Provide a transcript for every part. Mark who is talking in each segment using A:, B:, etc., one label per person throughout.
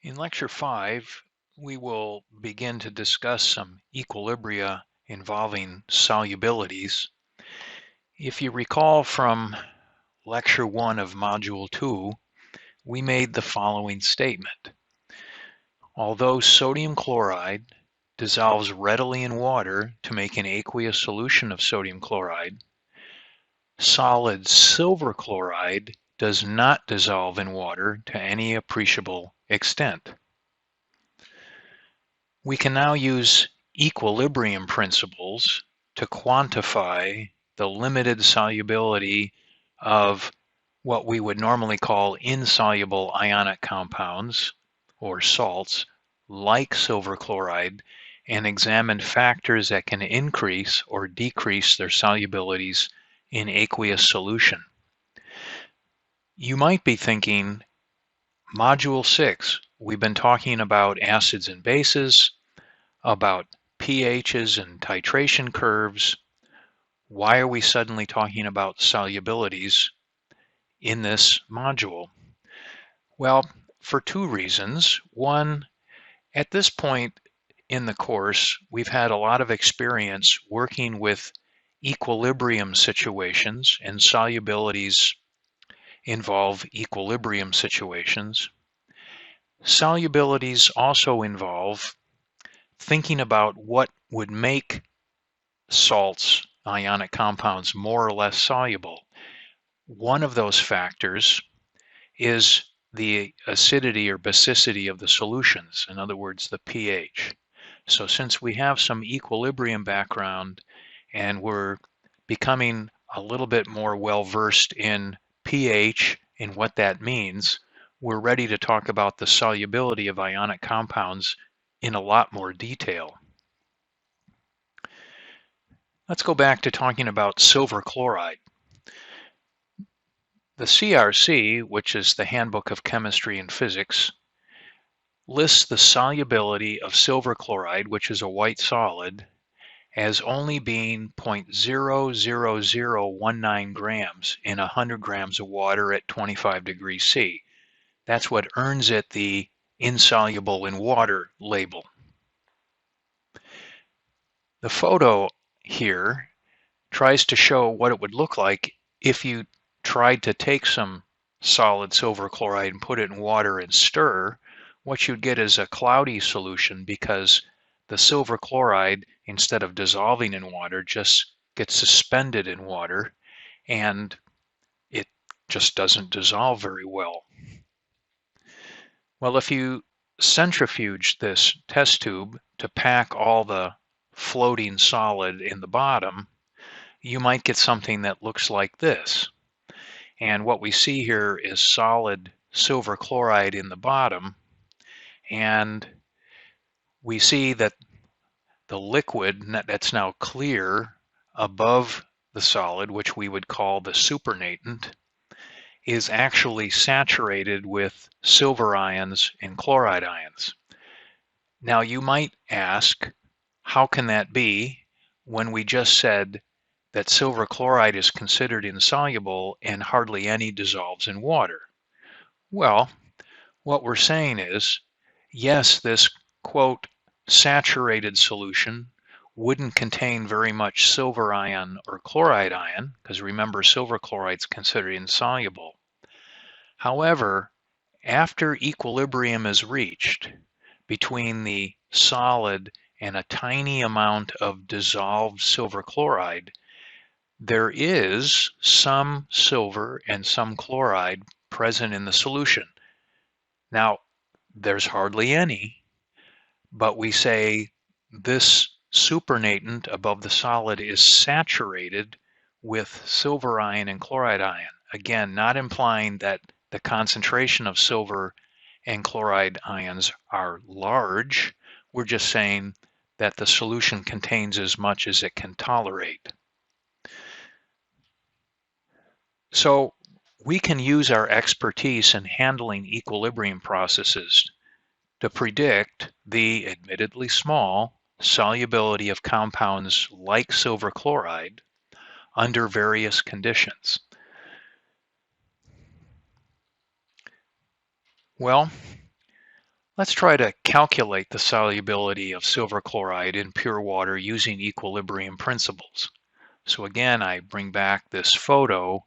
A: In Lecture 5, we will begin to discuss some equilibria involving solubilities. If you recall from Lecture 1 of Module 2, we made the following statement. Although sodium chloride dissolves readily in water to make an aqueous solution of sodium chloride, solid silver chloride does not dissolve in water to any appreciable extent. We can now use equilibrium principles to quantify the limited solubility of what we would normally call insoluble ionic compounds or salts like silver chloride and examine factors that can increase or decrease their solubilities in aqueous solution. You might be thinking, Module 6, we've been talking about acids and bases, about pHs and titration curves. Why are we suddenly talking about solubilities in this module? Well, for two reasons. One, at this point in the course, we've had a lot of experience working with equilibrium situations, and solubilities involve equilibrium situations. Solubilities also involve thinking about what would make salts, ionic compounds, more or less soluble. One of those factors is the acidity or basicity of the solutions, in other words, the pH. So since we have some equilibrium background and we're becoming a little bit more well-versed in pH and what that means, we're ready to talk about the solubility of ionic compounds in a lot more detail. Let's go back to talking about silver chloride. The CRC, which is the Handbook of Chemistry and Physics, lists the solubility of silver chloride, which is a white solid, as only being 0.00019 grams in 100 grams of water at 25 degrees C. That's what earns it the insoluble in water label. The photo here tries to show what it would look like if you tried to take some solid silver chloride and put it in water and stir. What you'd get is a cloudy solution because the silver chloride, instead of dissolving in water, just gets suspended in water and it just doesn't dissolve very well. Well, if you centrifuge this test tube to pack all the floating solid in the bottom, you might get something that looks like this. And what we see here is solid silver chloride in the bottom, and we see that the liquid that's now clear above the solid, which we would call the supernatant, is actually saturated with silver ions and chloride ions. Now you might ask, how can that be when we just said that silver chloride is considered insoluble and hardly any dissolves in water? Well, what we're saying is, yes, this, quote, saturated solution wouldn't contain very much silver ion or chloride ion, because remember, silver chloride is considered insoluble. However, after equilibrium is reached between the solid and a tiny amount of dissolved silver chloride, there is some silver and some chloride present in the solution. Now, there's hardly any, but we say this supernatant above the solid is saturated with silver ion and chloride ion. Again, not implying that the concentration of silver and chloride ions are large. We're just saying that the solution contains as much as it can tolerate. So we can use our expertise in handling equilibrium processes to predict the admittedly small solubility of compounds like silver chloride under various conditions. Well, Let's try to calculate the solubility of silver chloride in pure water using equilibrium principles. So again, I bring back this photo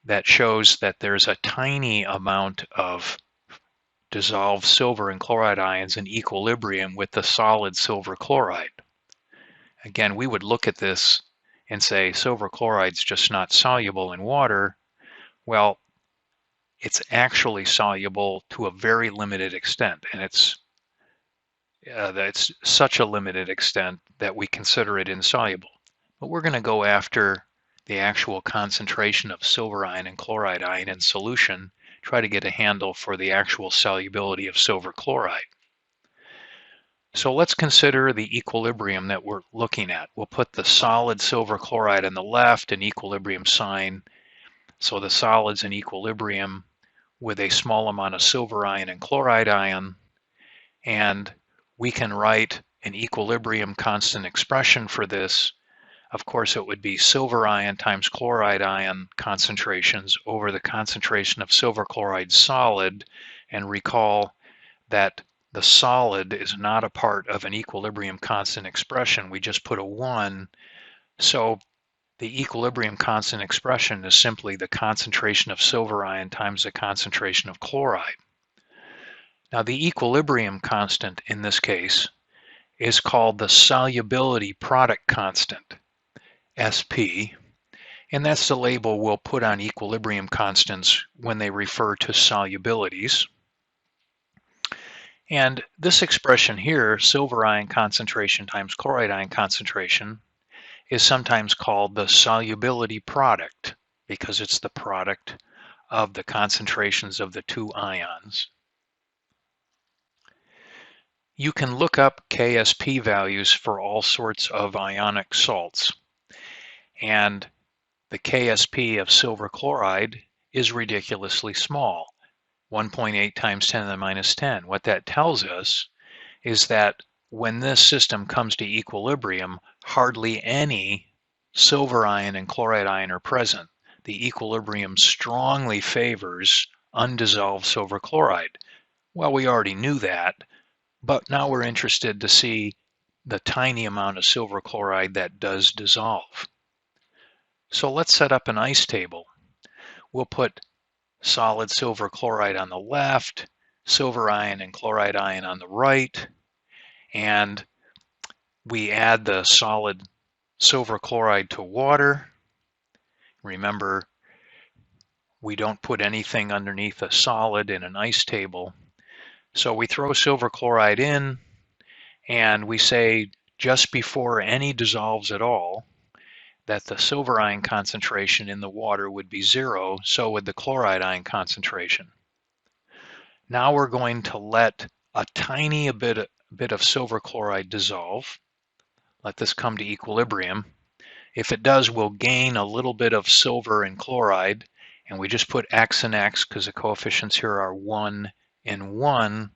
A: that shows that there's a tiny amount of dissolved silver and chloride ions in equilibrium with the solid silver chloride. Again, we would look at this and say silver chloride's just not soluble in water. Well, it's actually soluble to a very limited extent, and it's such a limited extent that we consider it insoluble. But we're going to go after the actual concentration of silver ion and chloride ion in solution, try to get a handle for the actual solubility of silver chloride. So let's consider the equilibrium that we're looking at. We'll put the solid silver chloride on the left, an equilibrium sign. So the solid's in equilibrium with a small amount of silver ion and chloride ion, and we can write an equilibrium constant expression for this. Of course, it would be silver ion times chloride ion concentrations over the concentration of silver chloride solid, and recall that the solid is not a part of an equilibrium constant expression. We just put a 1, so the equilibrium constant expression is simply the concentration of silver ion times the concentration of chloride. Now the equilibrium constant in this case is called the solubility product constant, SP, and that's the label we'll put on equilibrium constants when they refer to solubilities. And this expression here, silver ion concentration times chloride ion concentration, is sometimes called the solubility product because it's the product of the concentrations of the two ions. You can look up KSP values for all sorts of ionic salts, and the KSP of silver chloride is ridiculously small, 1.8 times 10 to the minus 10. What that tells us is that when this system comes to equilibrium, hardly any silver ion and chloride ion are present. The equilibrium strongly favors undissolved silver chloride. Well, we already knew that, but now we're interested to see the tiny amount of silver chloride that does dissolve. So let's set up an ice table. We'll put solid silver chloride on the left, silver ion and chloride ion on the right, and we add the solid silver chloride to water. Remember, we don't put anything underneath a solid in an ice table. So we throw silver chloride in, and we say just before any dissolves at all, that the silver ion concentration in the water would be 0, so would the chloride ion concentration. Now we're going to let a tiny bit of silver chloride dissolve. Let this come to equilibrium. If it does, we'll gain a little bit of silver and chloride, and we just put X and X because the coefficients here are 1 and 1.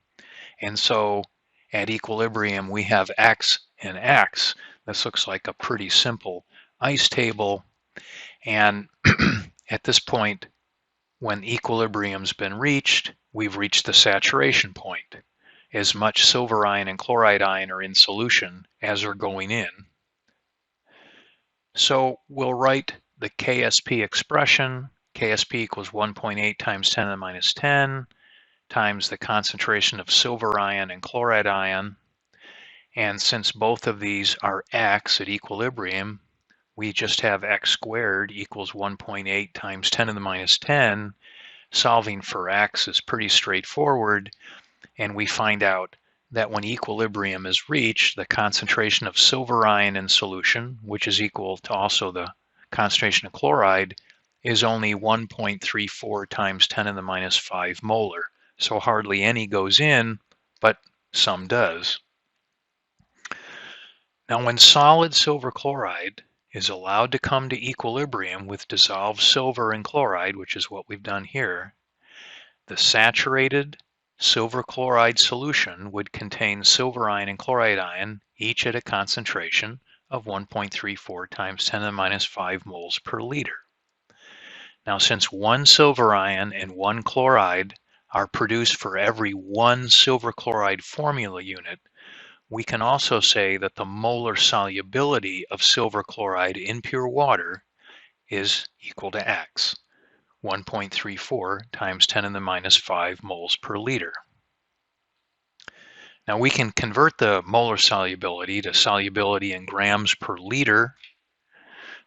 A: And so at equilibrium, we have X and X. This looks like a pretty simple ice table. And at this point, when equilibrium's been reached, we've reached the saturation point. As much silver ion and chloride ion are in solution as are going in. So we'll write the KSP expression. KSP equals 1.8 times 10 to the minus 10 times the concentration of silver ion and chloride ion. And since both of these are X at equilibrium, we just have X squared equals 1.8 times 10 to the minus 10. Solving for X is pretty straightforward, and we find out that when equilibrium is reached, the concentration of silver ion in solution, which is equal to also the concentration of chloride, is only 1.34 times 10 to the minus 5 molar. So hardly any goes in, but some does. Now when solid silver chloride is allowed to come to equilibrium with dissolved silver and chloride, which is what we've done here, the saturated silver chloride solution would contain silver ion and chloride ion, each at a concentration of 1.34 times 10 to the minus 5 moles per liter. Now, since one silver ion and one chloride are produced for every 1 silver chloride formula unit, we can also say that the molar solubility of silver chloride in pure water is equal to X, 1.34 times 10 to the minus 5 moles per liter. Now we can convert the molar solubility to solubility in grams per liter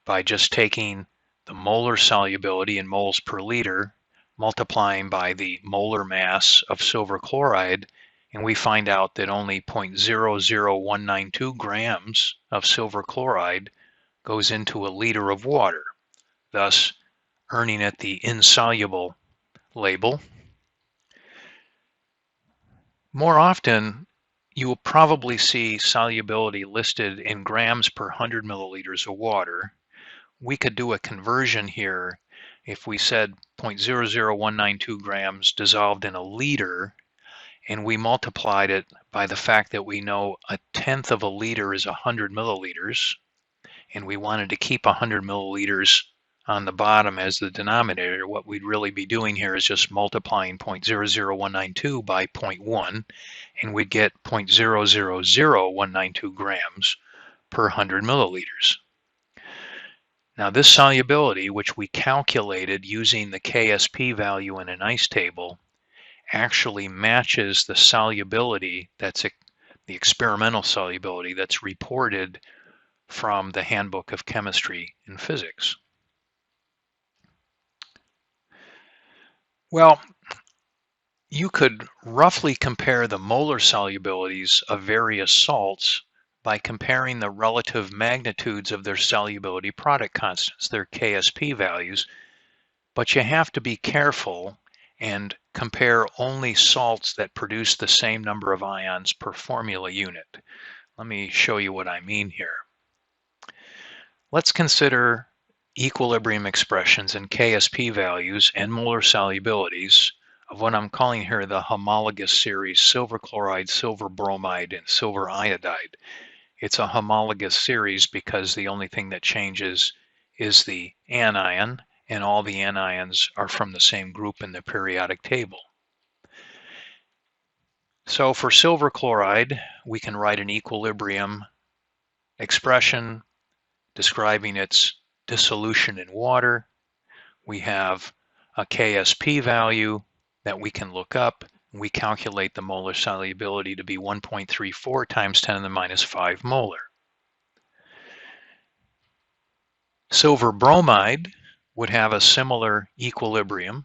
A: by just taking the molar solubility in moles per liter, multiplying by the molar mass of silver chloride, and we find out that only 0.00192 grams of silver chloride goes into a liter of water, thus earning it the insoluble label. More often, you will probably see solubility listed in grams per 100 milliliters of water. We could do a conversion here if we said 0.00192 grams dissolved in a liter, and we multiplied it by the fact that we know 1/10 of a liter is 100 milliliters, and we wanted to keep 100 milliliters on the bottom as the denominator. What we'd really be doing here is just multiplying 0.00192 by 0.1, and we'd get 0.000192 grams per 100 milliliters. Now this solubility, which we calculated using the KSP value in an ice table, actually matches the solubility that's the experimental solubility that's reported from the Handbook of Chemistry and Physics. Well, you could roughly compare the molar solubilities of various salts by comparing the relative magnitudes of their solubility product constants, their KSP values, but you have to be careful and compare only salts that produce the same number of ions per formula unit. Let me show you what I mean here. Let's consider equilibrium expressions and KSP values and molar solubilities of what I'm calling here the homologous series: silver chloride, silver bromide, and silver iodide. It's a homologous series because the only thing that changes is the anion, and all the anions are from the same group in the periodic table. So for silver chloride, we can write an equilibrium expression describing its dissolution in water. We have a KSP value that we can look up. We calculate the molar solubility to be 1.34 times 10 to the minus 5 molar. Silver bromide would have a similar equilibrium.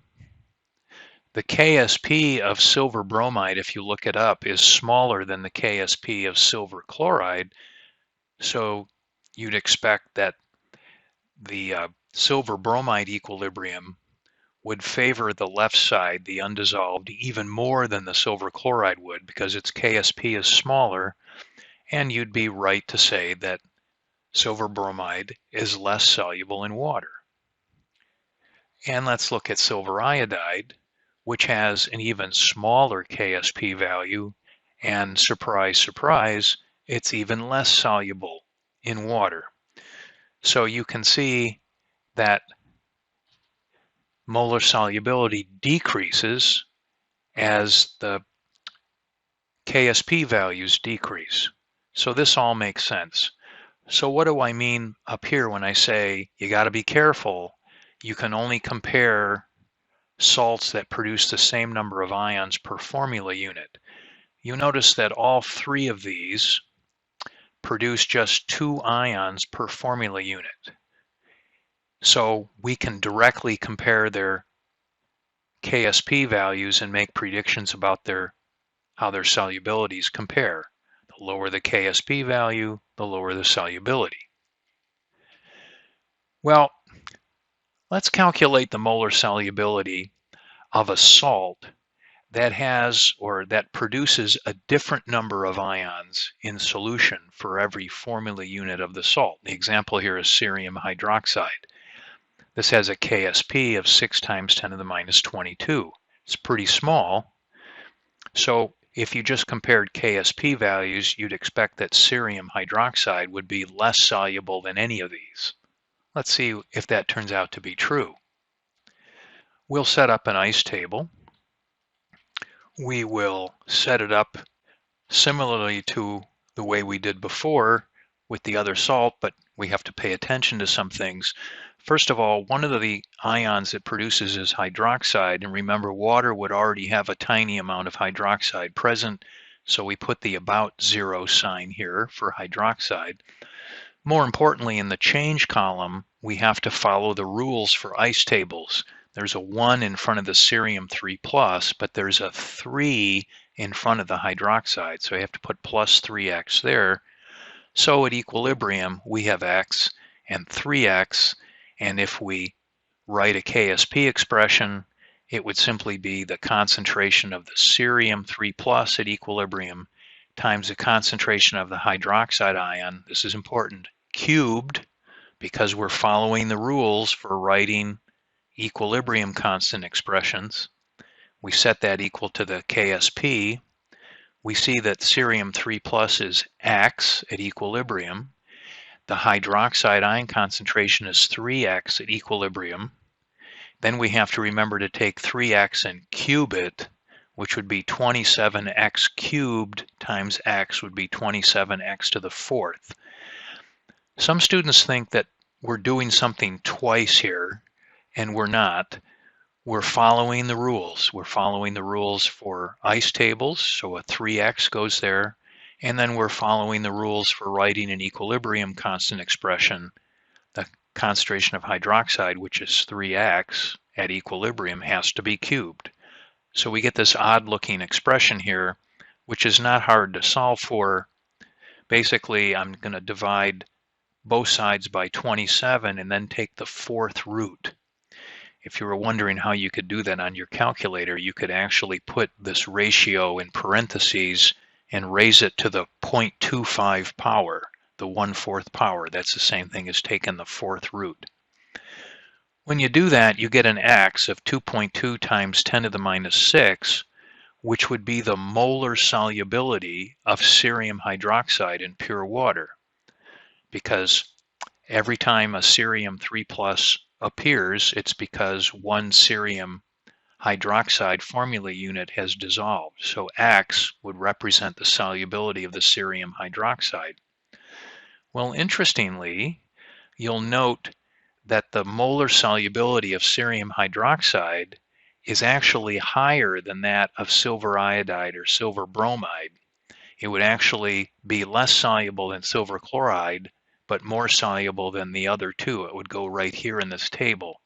A: The KSP of silver bromide, if you look it up, is smaller than the KSP of silver chloride, so you'd expect that the silver bromide equilibrium would favor the left side, the undissolved, even more than the silver chloride would, because its KSP is smaller, and you'd be right to say that silver bromide is less soluble in water. And let's look at silver iodide, which has an even smaller KSP value, and surprise, surprise, it's even less soluble in water. So you can see that molar solubility decreases as the KSP values decrease. So this all makes sense. So what do I mean up here when I say you got to be careful? You can only compare salts that produce the same number of ions per formula unit. You notice that all three of these produce just 2 ions per formula unit. So we can directly compare their KSP values and make predictions about how their solubilities compare. The lower the KSP value, the lower the solubility. Well, let's calculate the molar solubility of a salt that has or that produces a different number of ions in solution for every formula unit of the salt. The example here is cerium hydroxide. This has a KSP of 6 times 10 to the minus 22. It's pretty small. So if you just compared KSP values, you'd expect that cerium hydroxide would be less soluble than any of these. Let's see if that turns out to be true. We'll set up an ice table. we will set it up similarly to the way we did before with the other salt, but we have to pay attention to some things. First of all, one of the ions it produces is hydroxide, and remember, water would already have a tiny amount of hydroxide present, so we put the about zero sign here for hydroxide. More importantly, in the change column, we have to follow the rules for ice tables. There's a 1 in front of the cerium 3+, but there's a 3 in front of the hydroxide, so you have to put plus 3x there. So at equilibrium, we have x and 3x, and if we write a KSP expression, it would simply be the concentration of the cerium 3+ at equilibrium times the concentration of the hydroxide ion, this is important, cubed, because we're following the rules for writing equilibrium constant expressions. We set that equal to the KSP. We see that cerium 3+ is x at equilibrium. The hydroxide ion concentration is 3x at equilibrium. Then we have to remember to take 3x and cube it, which would be 27x cubed times x would be 27x to the 4th. Some students think that we're doing something twice here, and we're not. We're following the rules. We're following the rules for ice tables, so a 3x goes there, and then we're following the rules for writing an equilibrium constant expression. The concentration of hydroxide, which is 3x at equilibrium, has to be cubed. So we get this odd-looking expression here, which is not hard to solve for. Basically, I'm going to divide both sides by 27 and then take the 4th root. If you were wondering how you could do that on your calculator, you could actually put this ratio in parentheses and raise it to the 0.25 power, the 1/4 power. That's the same thing as taking the 4th root. When you do that, you get an x of 2.2 times 10 to the minus 6, which would be the molar solubility of cerium hydroxide in pure water. Because every time a cerium 3+ appears, it's because one cerium hydroxide formula unit has dissolved. So X would represent the solubility of the cerium hydroxide. Well, interestingly, you'll note that the molar solubility of cerium hydroxide is actually higher than that of silver iodide or silver bromide. It would actually be less soluble than silver chloride, but more soluble than the other two. It would go right here in this table.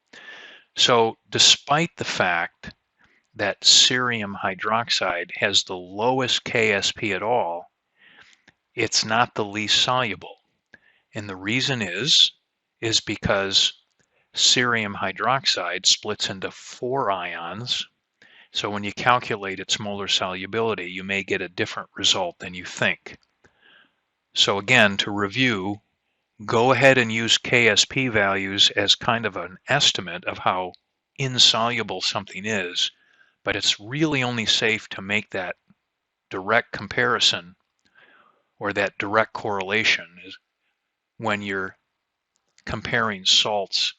A: So despite the fact that cerium hydroxide has the lowest KSP at all, it's not the least soluble. And the reason is because cerium hydroxide splits into 4 ions. So when you calculate its molar solubility, you may get a different result than you think. So again, to review, go ahead and use KSP values as kind of an estimate of how insoluble something is, but it's really only safe to make that direct comparison or that direct correlation is when you're comparing salts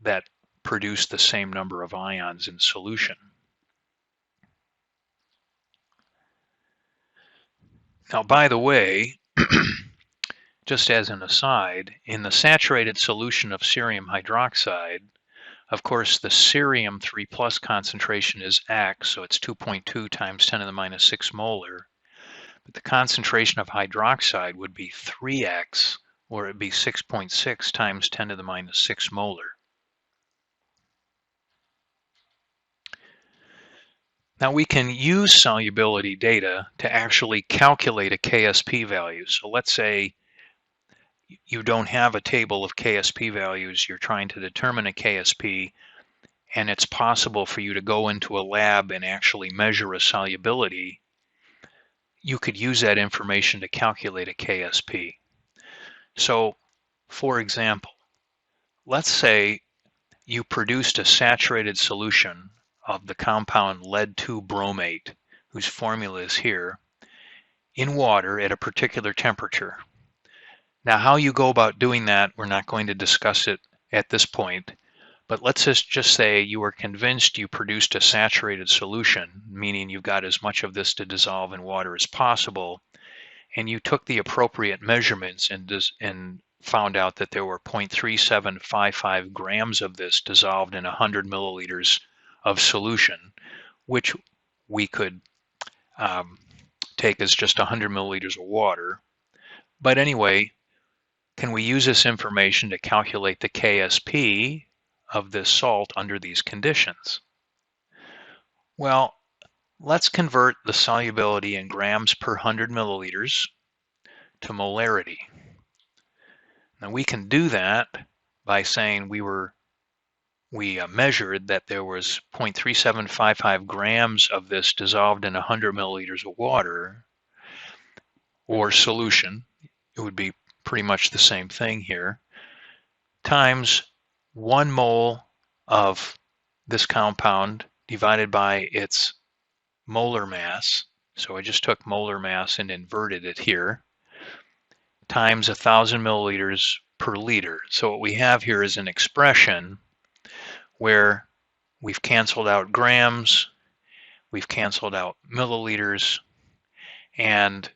A: that produce the same number of ions in solution. Now, by the way, just as an aside, in the saturated solution of cerium hydroxide, of course, the cerium 3+ concentration is X, so it's 2.2 times 10 to the minus 6 molar. But the concentration of hydroxide would be 3X, or it would be 6.6 times 10 to the minus 6 molar. Now we can use solubility data to actually calculate a KSP value. So let's say you don't have a table of KSP values, you're trying to determine a KSP, and it's possible for you to go into a lab and actually measure a solubility. You could use that information to calculate a KSP. So, for example, let's say you produced a saturated solution of the compound lead-2 bromate, whose formula is here, in water at a particular temperature. Now, how you go about doing that, we're not going to discuss it at this point, But let's just say you were convinced you produced a saturated solution, meaning you've got as much of this to dissolve in water as possible, and you took the appropriate measurements and found out that there were 0.3755 grams of this dissolved in 100 milliliters of solution, which we could take as just 100 milliliters of water. But anyway, can we use this information to calculate the KSP of this salt under these conditions? Well, let's convert the solubility in grams per 100 milliliters to molarity. Now we can do that by saying we measured that there was 0.3755 grams of this dissolved in 100 milliliters of water or solution. It would be pretty much the same thing here, times 1 mole of this compound divided by its molar mass. So I just took molar mass and inverted it here, times 1,000 milliliters per liter. So what we have here is an expression where we've canceled out grams, we've canceled out milliliters, and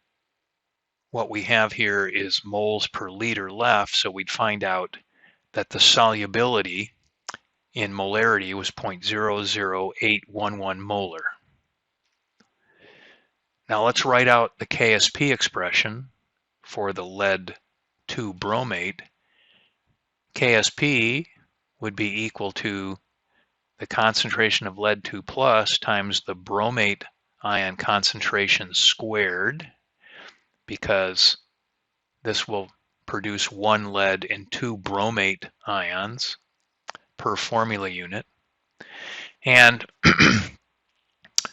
A: what we have here is moles per liter left. So we'd find out that the solubility in molarity was 0.00811 molar. Now let's write out the KSP expression for the lead 2 bromate. KSP would be equal to the concentration of lead 2 plus times the bromate ion concentration squared, because this will produce 1 lead and 2 bromate ions per formula unit. And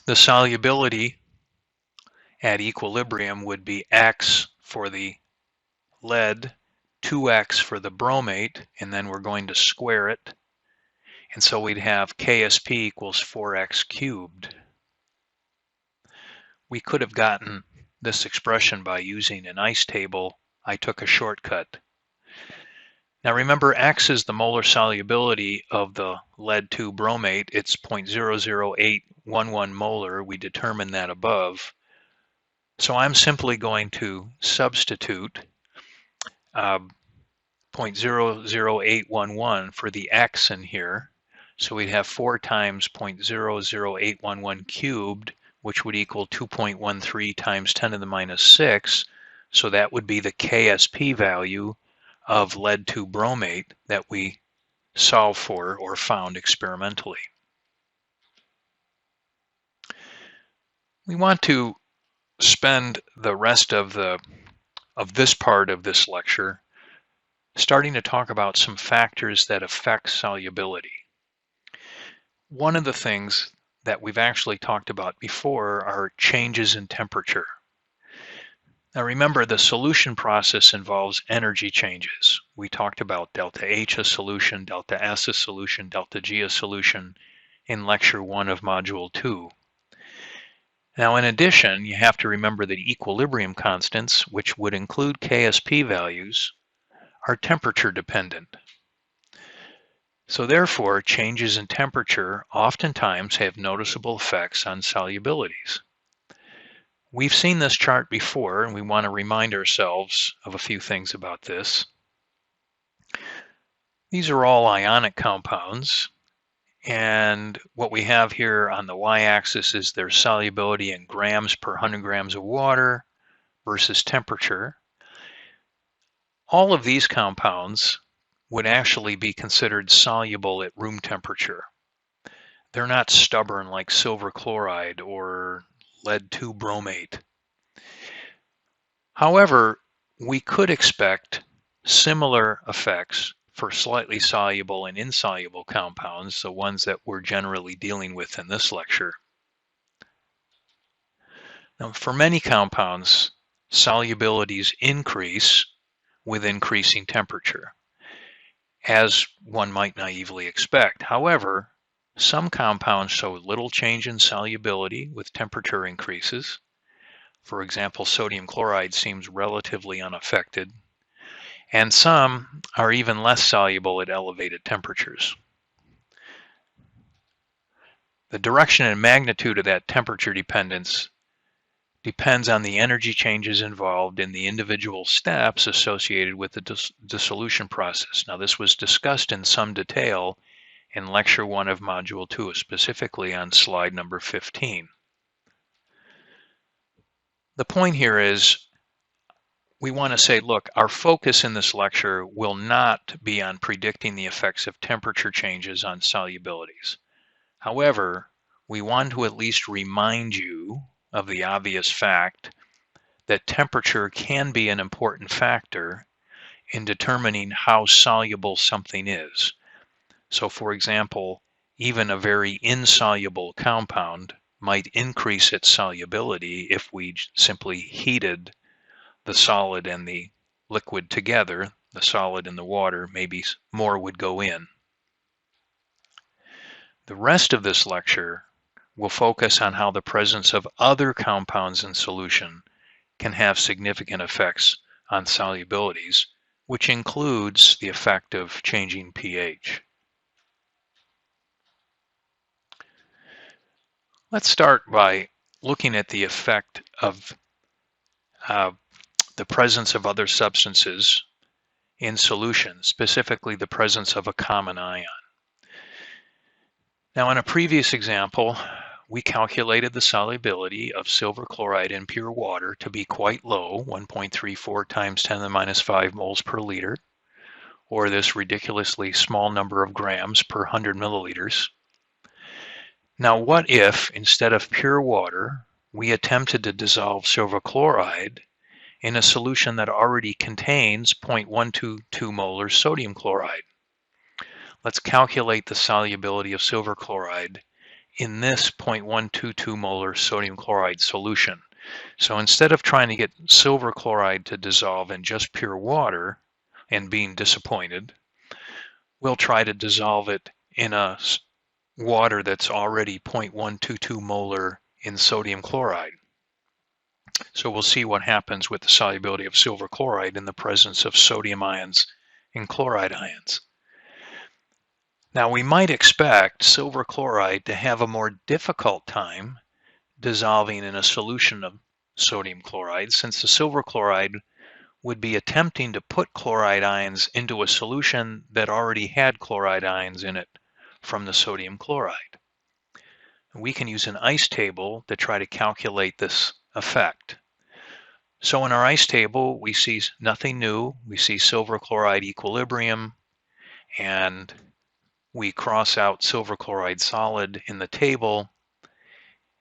A: the solubility at equilibrium would be X for the lead, 2X for the bromate, and then we're going to square it. And so we'd have KSP equals 4X cubed. We could have gotten this expression by using an ice table. I took a shortcut. Now remember, X is the molar solubility of the lead 2 bromate. It's 0.00811 molar. We determined that above. So I'm simply going to substitute 0.00811 for the X in here. So we'd have 4 times 0.00811 cubed, which would equal 2.13 times 10 to the minus 6. So that would be the KSP value of lead 2 bromate that we solved for or found experimentally. We want to spend the rest of this part of this lecture starting to talk about some factors that affect solubility. One of the things that we've actually talked about before are changes in temperature. Now remember, the solution process involves energy changes. We talked about delta H a solution, delta S a solution, delta G a solution in lecture 1 of module 2. Now in addition, you have to remember that equilibrium constants, which would include KSP values, are temperature dependent. So therefore, changes in temperature oftentimes have noticeable effects on solubilities. We've seen this chart before, and we want to remind ourselves of a few things about this. These are all ionic compounds, and what we have here on the y-axis is their solubility in grams per 100 grams of water versus temperature. All of these compounds would actually be considered soluble at room temperature. They're not stubborn like silver chloride or lead 2 bromate. However, we could expect similar effects for slightly soluble and insoluble compounds, the ones that we're generally dealing with in this lecture. Now, for many compounds, solubilities increase with increasing temperature, as one might naively expect. However, some compounds show little change in solubility with temperature increases. For example, sodium chloride seems relatively unaffected, and some are even less soluble at elevated temperatures. The direction and magnitude of that temperature dependence depends on the energy changes involved in the individual steps associated with the dissolution process. Now, this was discussed in some detail in Lecture 1 of Module 2, specifically on slide number 15. The point here is we want to say, look, our focus in this lecture will not be on predicting the effects of temperature changes on solubilities. However, we want to at least remind you of the obvious fact that temperature can be an important factor in determining how soluble something is. So, for example, even a very insoluble compound might increase its solubility if we simply heated the solid and the liquid together, the solid and the water, maybe more would go in. The rest of this lecture will focus on how the presence of other compounds in solution can have significant effects on solubilities, which includes the effect of changing pH. Let's start by looking at the effect of the presence of other substances in solution, specifically the presence of a common ion. Now, in a previous example, we calculated the solubility of silver chloride in pure water to be quite low, 1.34 times 10 to the minus 5 moles per liter, or this ridiculously small number of grams per 100 milliliters. Now, what if, instead of pure water, we attempted to dissolve silver chloride in a solution that already contains 0.122 molar sodium chloride? Let's calculate the solubility of silver chloride in this 0.122 molar sodium chloride solution. So instead of trying to get silver chloride to dissolve in just pure water and being disappointed, we'll try to dissolve it in a water that's already 0.122 molar in sodium chloride. So we'll see what happens with the solubility of silver chloride in the presence of sodium ions and chloride ions. Now, we might expect silver chloride to have a more difficult time dissolving in a solution of sodium chloride, since the silver chloride would be attempting to put chloride ions into a solution that already had chloride ions in it from the sodium chloride. We can use an ice table to try to calculate this effect. So in our ice table, we see nothing new. We see silver chloride equilibrium, and we cross out silver chloride solid in the table.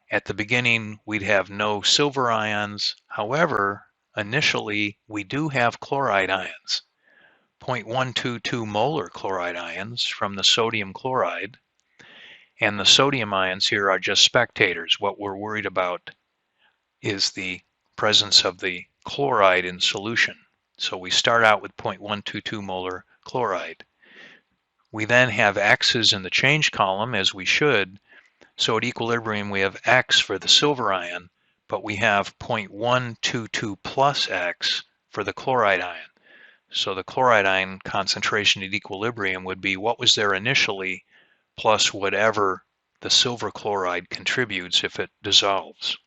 A: At the beginning, we'd have no silver ions. However, initially, we do have chloride ions, 0.122 molar chloride ions from the sodium chloride. And the sodium ions here are just spectators. What we're worried about is the presence of the chloride in solution. So we start out with 0.122 molar chloride. We then have X's in the change column, as we should. So at equilibrium, we have X for the silver ion, but we have 0.122 plus X for the chloride ion. So the chloride ion concentration at equilibrium would be what was there initially plus whatever the silver chloride contributes if it dissolves.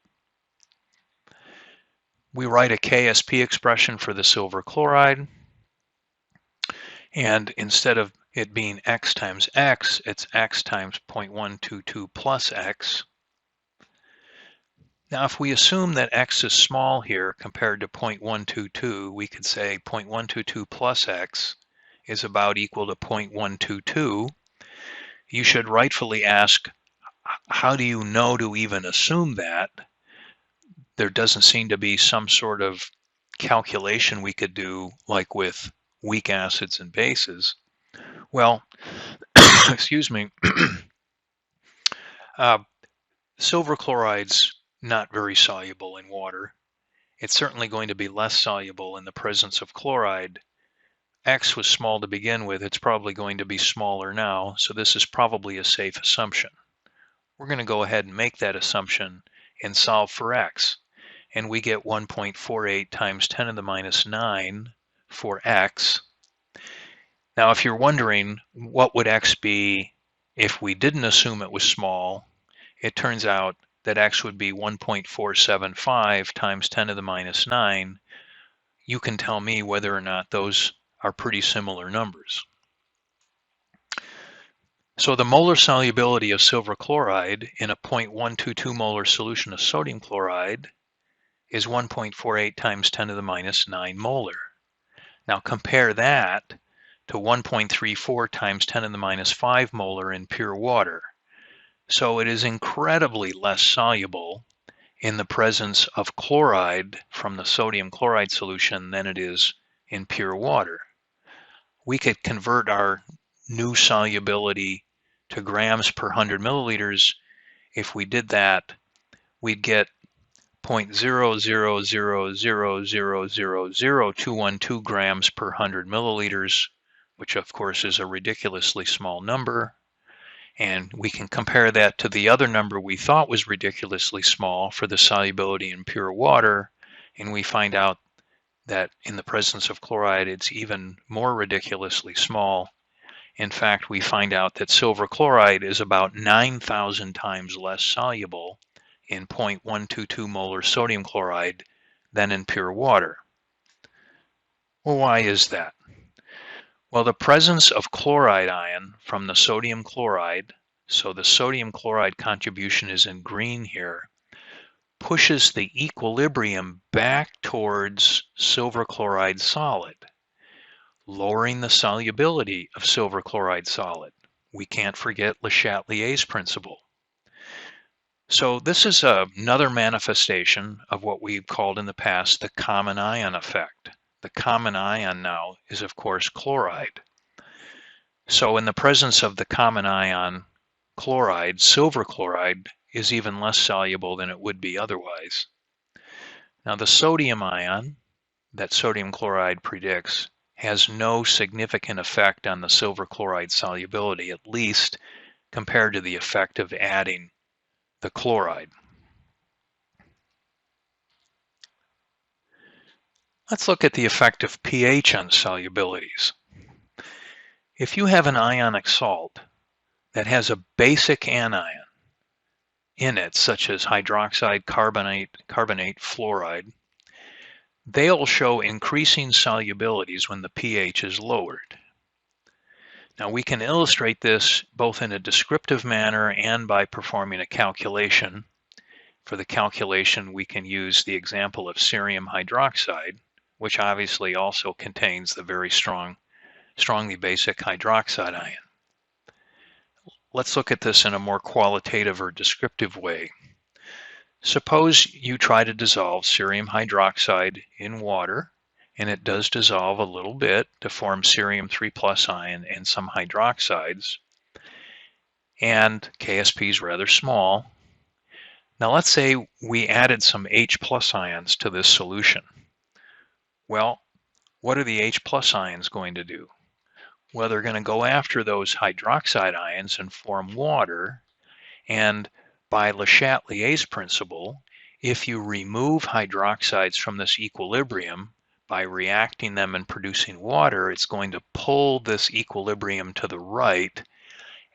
A: We write a KSP expression for the silver chloride, and instead of it being X times X, it's X times 0.122 plus X. Now, if we assume that X is small here compared to 0.122, we could say 0.122 plus X is about equal to 0.122. You should rightfully ask, how do you know to even assume that? There doesn't seem to be some sort of calculation we could do like with weak acids and bases. Well, excuse me, silver chloride's not very soluble in water. It's certainly going to be less soluble in the presence of chloride. X was small to begin with. It's probably going to be smaller now, so this is probably a safe assumption. We're going to go ahead and make that assumption and solve for X. And we get 1.48 times 10 to the minus 9 for X. Now, if you're wondering what would X be if we didn't assume it was small, it turns out that X would be 1.475 times 10 to the minus 9. You can tell me whether or not those are pretty similar numbers. So the molar solubility of silver chloride in a 0.122 molar solution of sodium chloride is 1.48 times 10 to the minus 9 molar. Now compare that to 1.34 times 10 to the minus 5 molar in pure water. So it is incredibly less soluble in the presence of chloride from the sodium chloride solution than it is in pure water. We could convert our new solubility to grams per 100 milliliters. If we did that, we'd get 0.000000212 grams per 100 milliliters, which of course is a ridiculously small number. And we can compare that to the other number we thought was ridiculously small for the solubility in pure water, and we find out that in the presence of chloride, it's even more ridiculously small. In fact, we find out that silver chloride is about 9,000 times less soluble in 0.122 molar sodium chloride than in pure water. Well, why is that? Well, the presence of chloride ion from the sodium chloride, so the sodium chloride contribution is in green here, pushes the equilibrium back towards silver chloride solid, lowering the solubility of silver chloride solid. We can't forget Le Chatelier's principle. So this is another manifestation of what we've called in the past the common ion effect. The common ion now is, of course, chloride. So in the presence of the common ion chloride, silver chloride is even less soluble than it would be otherwise. Now the sodium ion that sodium chloride predicts has no significant effect on the silver chloride solubility, at least compared to the effect of adding the chloride. Let's look at the effect of pH on solubilities. If you have an ionic salt that has a basic anion in it, such as hydroxide, carbonate, fluoride, they'll show increasing solubilities when the pH is lowered. Now we can illustrate this both in a descriptive manner and by performing a calculation. For the calculation, we can use the example of cerium hydroxide, which obviously also contains the very strongly basic hydroxide ion. Let's look at this in a more qualitative or descriptive way. Suppose you try to dissolve cerium hydroxide in water, and it does dissolve a little bit to form cerium 3+ ion and some hydroxides, and KSP is rather small. Now let's say we added some H+ ions to this solution. Well, what are the H+ ions going to do? Well, they're going to go after those hydroxide ions and form water. And by Le Chatelier's principle, if you remove hydroxides from this equilibrium by reacting them and producing water, it's going to pull this equilibrium to the right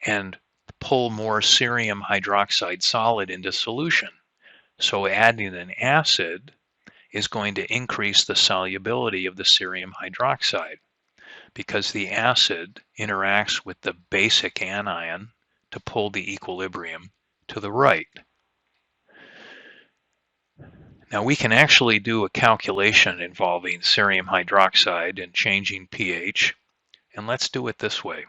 A: and pull more cerium hydroxide solid into solution. So adding an acid is going to increase the solubility of the cerium hydroxide, because the acid interacts with the basic anion to pull the equilibrium to the right. Now we can actually do a calculation involving cerium hydroxide and changing pH, and let's do it this way.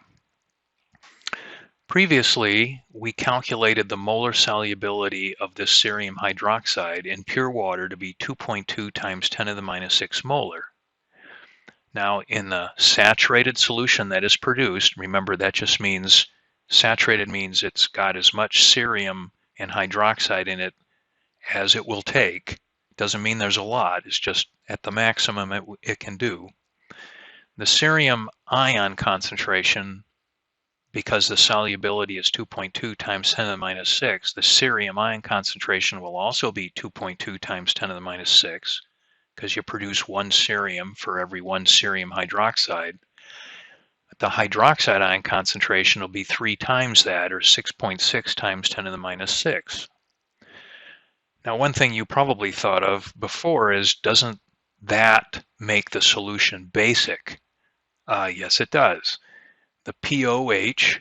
A: Previously, we calculated the molar solubility of this cerium hydroxide in pure water to be 2.2 times 10 to the minus 6 molar. Now in the saturated solution that is produced, remember that just means saturated means it's got as much cerium and hydroxide in it as it will take. Doesn't mean there's a lot, it's just at the maximum it can do. The cerium ion concentration, because the solubility is 2.2 times 10 to the minus 6, the cerium ion concentration will also be 2.2 times 10 to the minus 6, because you produce one cerium for every one cerium hydroxide. the hydroxide ion concentration will be 3 times that, or 6.6 times 10 to the minus 6. Now, one thing you probably thought of before is, doesn't that make the solution basic? Yes, it does. The pOH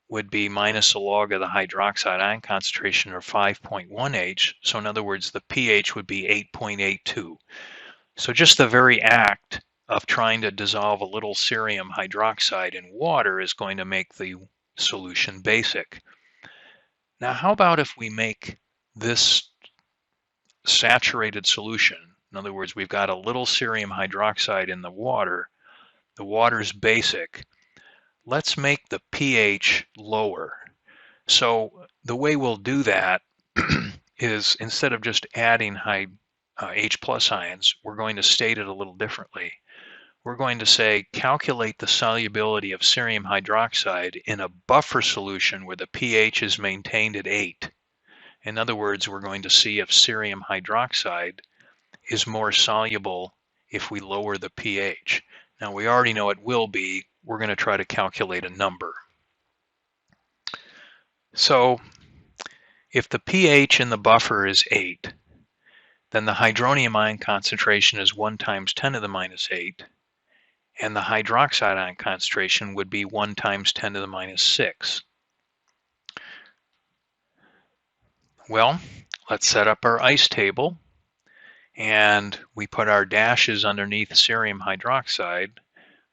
A: would be minus a log of the hydroxide ion concentration, or 5.1 H. So in other words, the pH would be 8.82. So just the very act of trying to dissolve a little cerium hydroxide in water is going to make the solution basic. Now, how about if we make this saturated solution? In other words, we've got a little cerium hydroxide in the water's basic. Let's make the pH lower. So the way we'll do that is, instead of just adding H plus ions, we're going to state it a little differently. We're going to say, calculate the solubility of cerium hydroxide in a buffer solution where the pH is maintained at 8. In other words, we're going to see if cerium hydroxide is more soluble if we lower the pH. Now, we already know it will be. We're going to try to calculate a number. So if the pH in the buffer is 8, then the hydronium ion concentration is 1 times 10 to the minus 8, and the hydroxide ion concentration would be 1 times 10 to the minus 6. Well, let's set up our ice table, and we put our dashes underneath cerium hydroxide.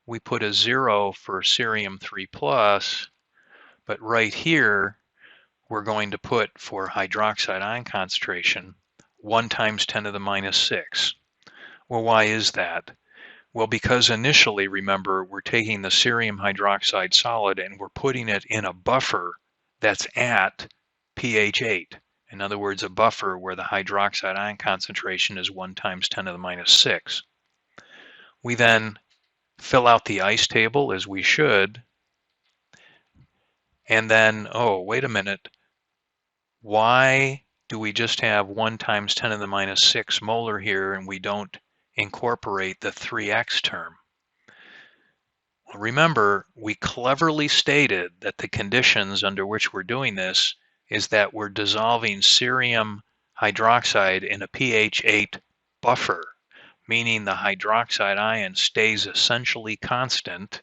A: We put a 0 for cerium 3 plus, but right here we're going to put, for hydroxide ion concentration, 1 times 10 to the minus 6. Well, why is that? Well, because initially, remember, we're taking the cerium hydroxide solid and we're putting it in a buffer that's at pH 8. In other words, a buffer where the hydroxide ion concentration is 1 times 10 to the minus 6. We then fill out the ice table as we should, and then, oh, wait a minute, why do we just have 1 times 10 to the minus 6 molar here and we don't incorporate the 3x term? Well, remember, we cleverly stated that the conditions under which we're doing this is that we're dissolving cerium hydroxide in a pH 8 buffer, meaning the hydroxide ion stays essentially constant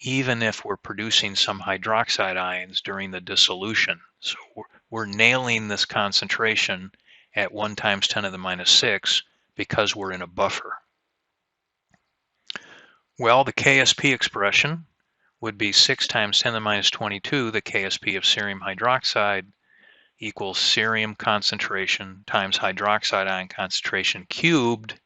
A: even if we're producing some hydroxide ions during the dissolution. So we're nailing this concentration at 1 times 10 to the minus 6 because we're in a buffer. Well, the KSP expression would be 6 times 10 to the minus 22, the KSP of cerium hydroxide, equals cerium concentration times hydroxide ion concentration cubed.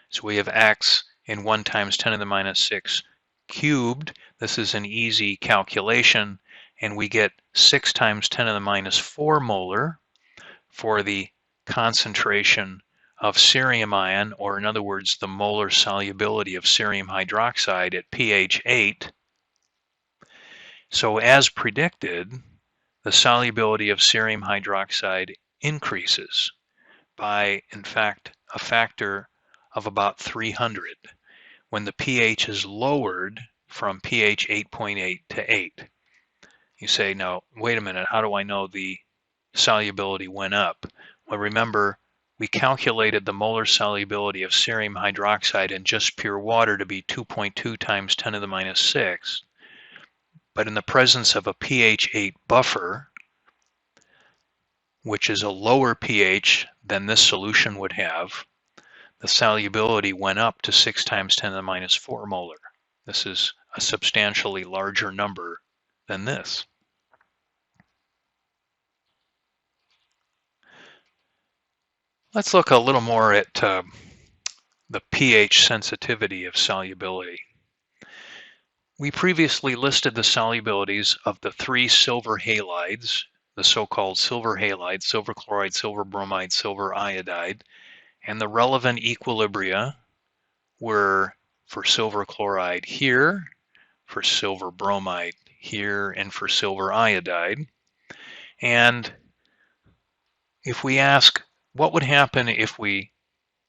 A: So we have X in 1 times 10 to the minus 6 cubed. This is an easy calculation, and we get 6 times 10 to the minus 4 molar for the concentration of cerium ion, or in other words, the molar solubility of cerium hydroxide at pH 8. So as predicted, the solubility of cerium hydroxide increases by, in fact, a factor of about 300 when the pH is lowered from pH 8.8 to 8. You say, now, wait a minute, how do I know the solubility went up? Well, remember, we calculated the molar solubility of cerium hydroxide in just pure water to be 2.2 times 10 to the minus 6. But in the presence of a pH 8 buffer, which is a lower pH than this solution would have, the solubility went up to 6 times 10 to the minus 4 molar. This is a substantially larger number than this. Let's look a little more at the pH sensitivity of solubility. We previously listed the solubilities of the 3 silver halides, the so-called silver halide, silver chloride, silver bromide, silver iodide, and the relevant equilibria were for silver chloride here, for silver bromide here, and for silver iodide. And if we ask what would happen if we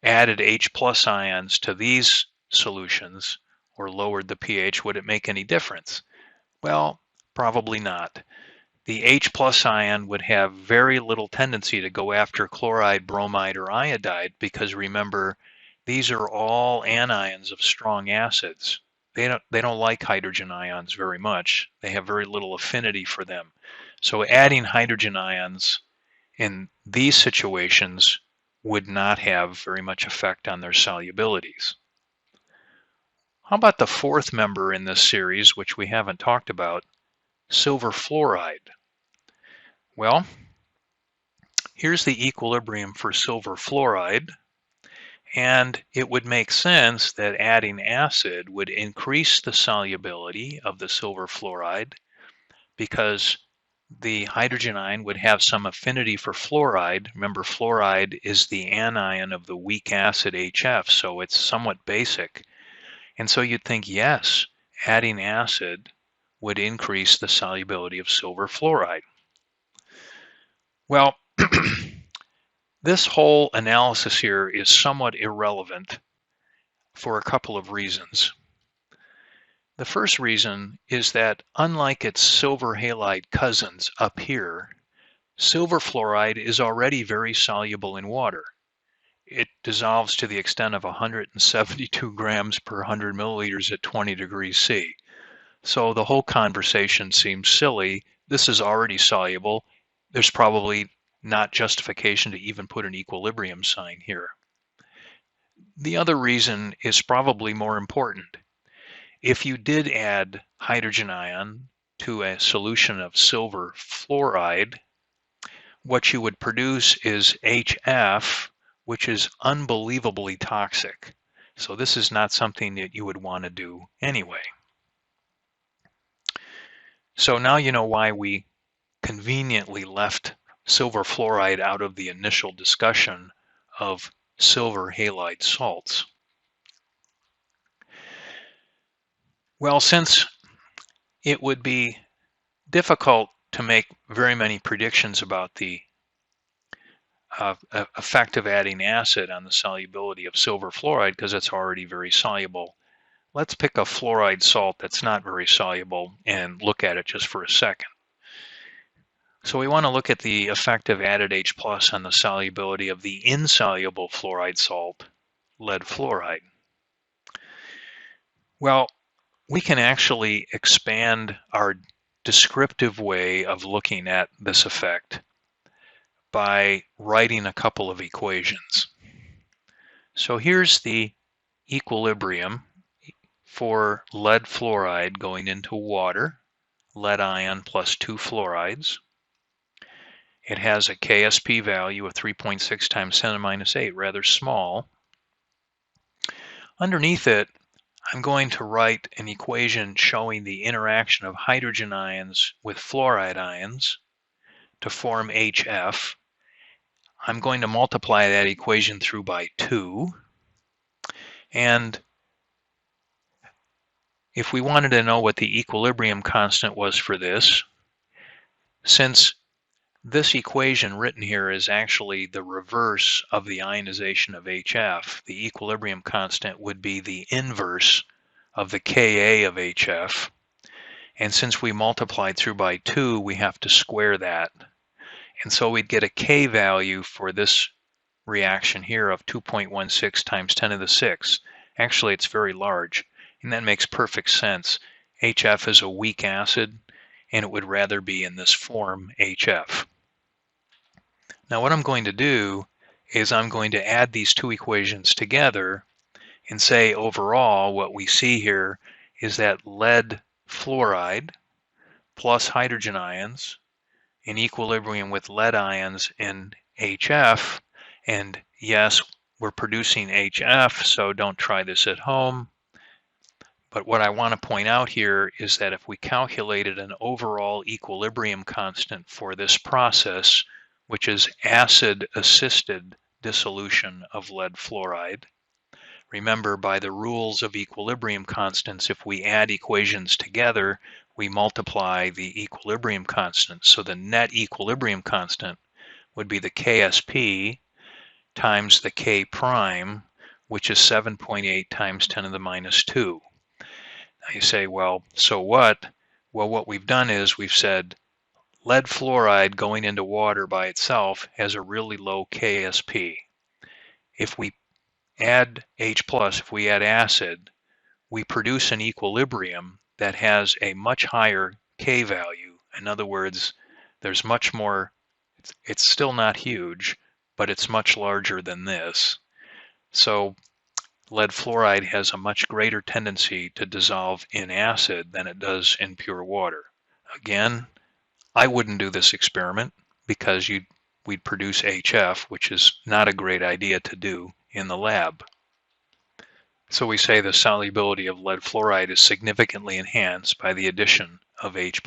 A: added H plus ions to these solutions, or lowered the pH, would it make any difference? Well, probably not. The H plus ion would have very little tendency to go after chloride, bromide, or iodide because remember, these are all anions of strong acids. They don't like hydrogen ions very much. They have very little affinity for them. So adding hydrogen ions in these situations would not have very much effect on their solubilities. How about the fourth member in this series, which we haven't talked about, silver fluoride? Well, here's the equilibrium for silver fluoride, and it would make sense that adding acid would increase the solubility of the silver fluoride because the hydrogen ion would have some affinity for fluoride. Remember, fluoride is the anion of the weak acid HF, so it's somewhat basic. And so you'd think, yes, adding acid would increase the solubility of silver fluoride. Well, this whole analysis here is somewhat irrelevant for a couple of reasons. The first reason is that unlike its silver halide cousins up here, silver fluoride is already very soluble in water. It dissolves to the extent of 172 grams per 100 milliliters at 20 degrees C. So the whole conversation seems silly. This is already soluble. There's probably not justification to even put an equilibrium sign here. The other reason is probably more important. If you did add hydrogen ion to a solution of silver fluoride, what you would produce is HF, which is unbelievably toxic. So this is not something that you would want to do anyway. So now you know why we conveniently left silver fluoride out of the initial discussion of silver halide salts. Well, since it would be difficult to make very many predictions about the effect of adding acid on the solubility of silver fluoride because it's already very soluble, let's pick a fluoride salt that's not very soluble and look at it just for a second. So we want to look at the effect of added H plus on the solubility of the insoluble fluoride salt, lead fluoride. Well, we can actually expand our descriptive way of looking at this effect by writing a couple of equations. So here's the equilibrium for lead fluoride going into water, lead ion plus 2 fluorides. It has a KSP value of 3.6 times 10 to the minus 8, rather small. Underneath it, I'm going to write an equation showing the interaction of hydrogen ions with fluoride ions to form HF. I'm going to multiply that equation through by 2. And if we wanted to know what the equilibrium constant was for this, since this equation written here is actually the reverse of the ionization of HF, the equilibrium constant would be the inverse of the Ka of HF. And since we multiplied through by 2, we have to square that. And so we'd get a K value for this reaction here of 2.16 times 10 to the 6. Actually, it's very large, and that makes perfect sense. HF is a weak acid, and it would rather be in this form, HF. Now what I'm going to do is I'm going to add these two equations together and say overall what we see here is that lead fluoride plus hydrogen ions in equilibrium with lead ions in HF, and yes, we're producing HF, so don't try this at home. But what I want to point out here is that if we calculated an overall equilibrium constant for this process, which is acid-assisted dissolution of lead fluoride, remember by the rules of equilibrium constants, if we add equations together, we multiply the equilibrium constant. So the net equilibrium constant would be the KSP times the K prime, which is 7.8 times 10 to the minus 2. Now you say, well, so what? Well, what we've done is we've said lead fluoride going into water by itself has a really low KSP. If we add H+, if we add acid, we produce an equilibrium that has a much higher K value. In other words, there's much more, it's still not huge, but it's much larger than this. So lead fluoride has a much greater tendency to dissolve in acid than it does in pure water. Again, I wouldn't do this experiment because we'd produce HF, which is not a great idea to do in the lab. So we say the solubility of lead fluoride is significantly enhanced by the addition of H+.